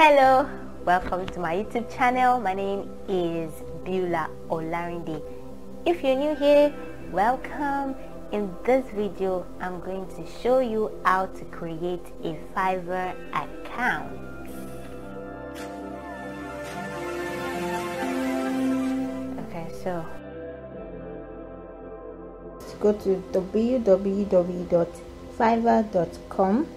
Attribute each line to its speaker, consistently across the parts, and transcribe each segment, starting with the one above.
Speaker 1: Hello, welcome to my YouTube channel. My name is Beulah Olarinde. If you're new here, welcome. In this video, I'm going to show you how to create a Fiverr account. Okay, so let's go to www.fiverr.com.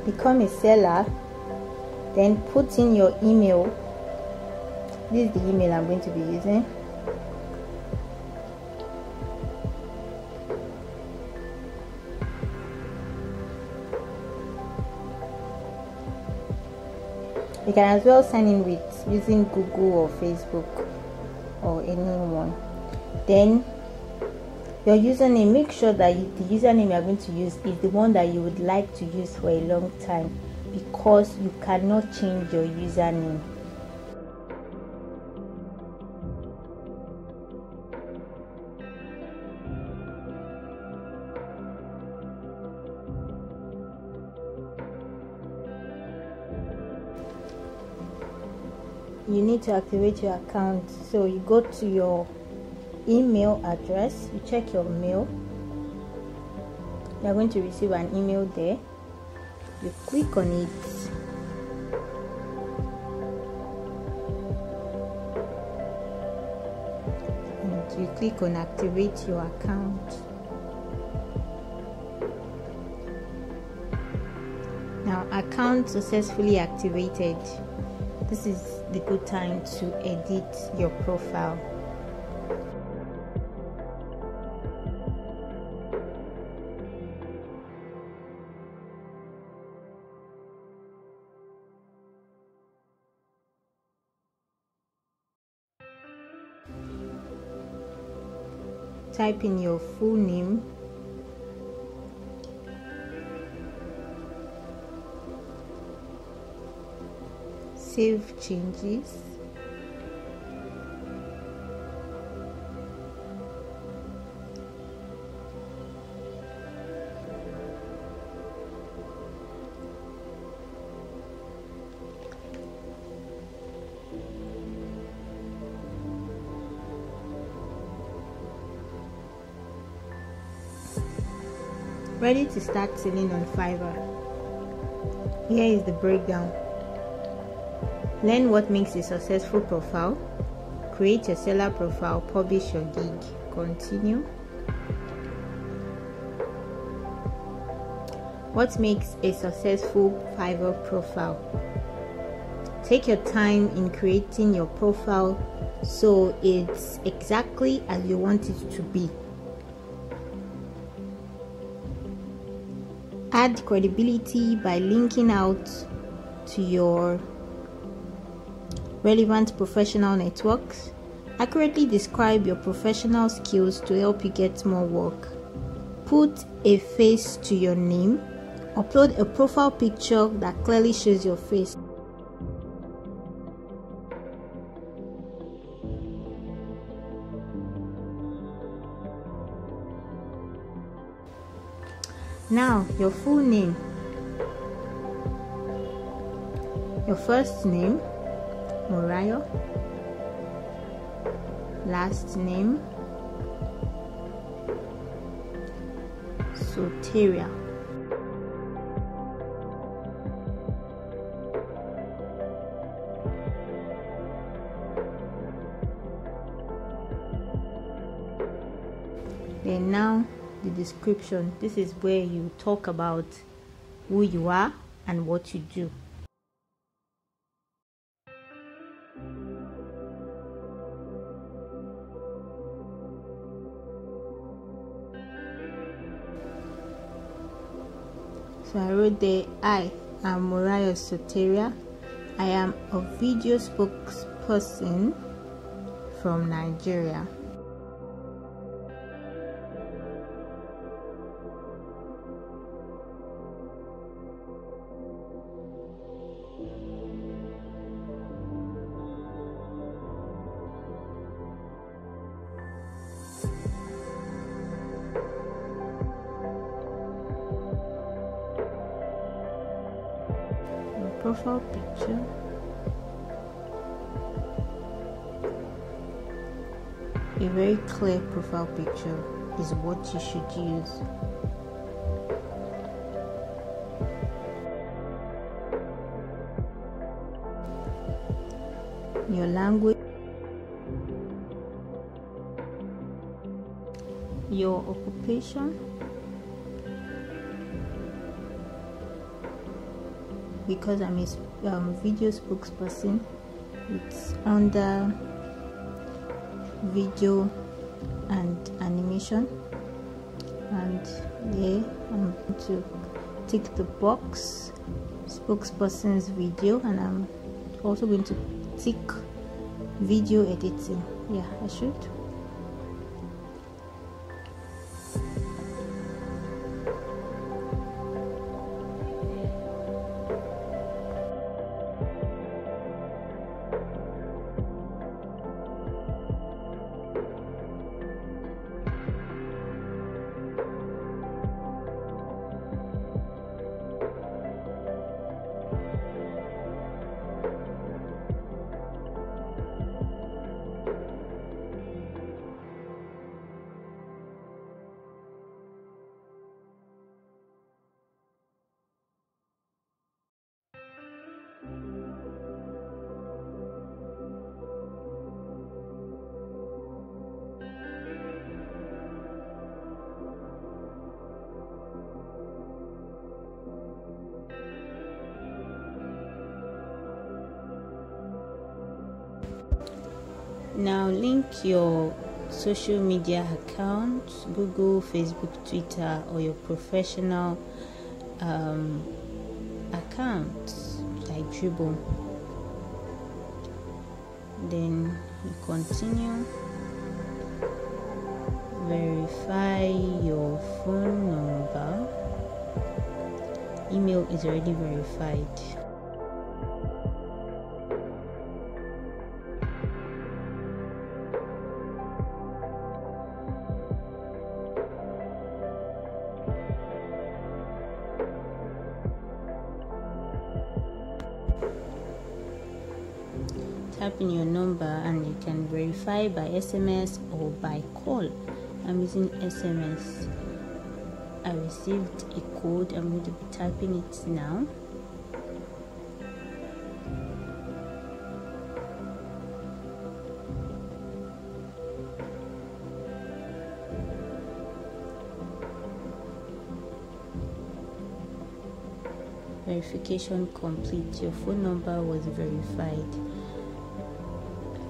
Speaker 1: Become a seller, then put in your email. This is the email I'm going to be using. You can as well sign in with using Google or Facebook or anyone. Then your username, make sure that the username you're going to use is the one that you would like to use for a long time, because you cannot change your username. You need to activate your account, so you go to your email address, you check your mail. You're going to receive an email there. You click on it, and you click on activate your account. Now, account successfully activated. This is the good time to edit your profile. Type in your full name, save changes, ready to start selling on Fiverr. Here is the breakdown. Learn what makes a successful profile. Create your seller profile. Publish your gig. Continue. What makes a successful Fiverr profile? Take your time in creating your profile so it's exactly as you want it to be. Add credibility by linking out to your relevant professional networks. Accurately describe your professional skills to help you get more work. Put a face to your name. Upload a profile picture that clearly shows your face. Now, your full name. Your first name, Moriah. Last name, Soteria. Then now the description. This is where you talk about who you are and what you do. So I wrote there, I am Moriah Soteria. I am a video spokesperson from Nigeria. profile picture. A very clear profile picture is what you should use. Your language, your occupation, because I'm a video spokesperson, it's under video and animation, and yeah, I'm going to tick the box spokesperson's video, and I'm also going to tick video editing. Yeah, I should. Now link your social media account, Google, Facebook, Twitter, or your professional account like Dribble. Then you continue, verify your phone number. Email is already verified. Type in your number and you can verify by SMS or by call. I'm using SMS. I received a code. I'm going to be typing it now. Verification complete. Your phone number was verified.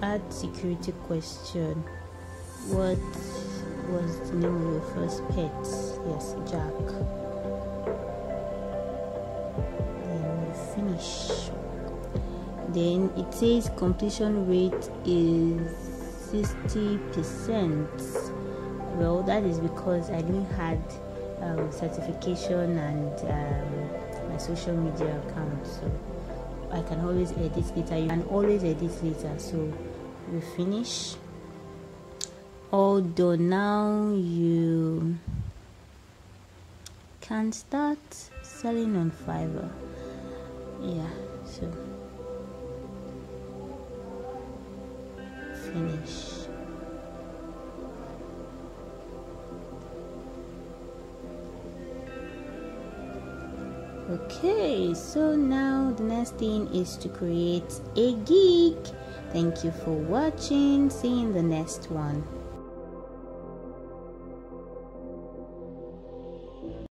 Speaker 1: Add security question. What was the name of your first pet? Yes, Jack. Then you finish. Then it says completion rate is 60%. Well, that is because I didn't have certification and my social media account, so I can always edit later. You can always edit later. So we finish. Although now you can start selling on Fiverr. Yeah, so finish. Okay, so now the next thing is to create a gig. Thank you for watching. See you in the next one.